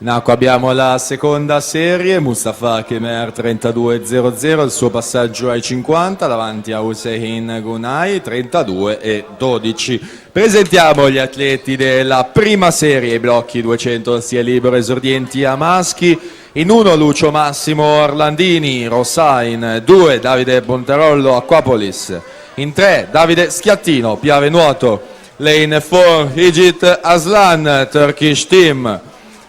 In acqua abbiamo la seconda serie, Mustafa Kemer 32.00, il suo passaggio ai 50, davanti a Hussein Gunay 32.12. Presentiamo gli atleti della prima serie, i blocchi 200 sia libero esordienti a maschi. In 1 Lucio Massimo Orlandini, Rossa. In 2 Davide Bonterollo, Aquapolis. In 3 Davide Schiattino, Piave Nuoto. Lane 4 Hijit Aslan, Turkish Team.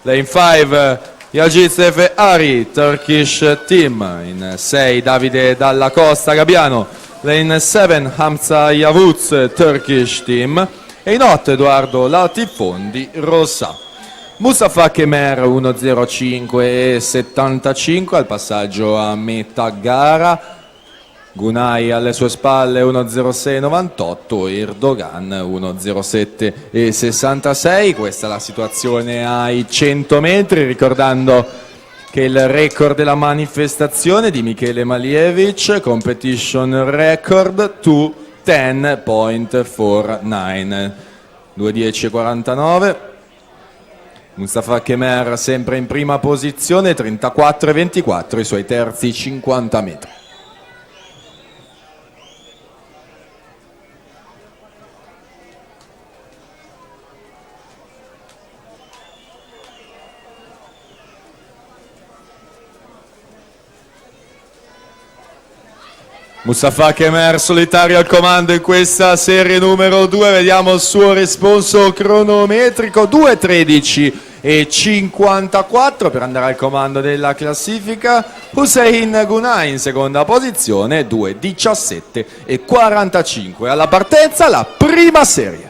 Lane 5 Yagiz Ari, Turkish Team. In 6 Davide Dalla Costa Gabbiano. Lane 7 Hamza Yavuz, Turkish Team. E in 8 Edoardo Latifondi, Rossa. Mustafa Kemer 1.05.75 al passaggio a metà gara. Gunay alle sue spalle 1.06.98, Erdogan 1.07.66. Questa è la situazione ai 100 metri, ricordando che il record della manifestazione di Michele Malievic, competition record 2:10.49, 2:10.49. Mustafa Kemer sempre in prima posizione, 34.24 i suoi terzi 50 metri. Mustafa Kemer solitario al comando in questa serie numero 2, vediamo il suo responso cronometrico, 2:13.54 per andare al comando della classifica. Hussein Gunay in seconda posizione, 2:17.45 alla partenza, la prima serie.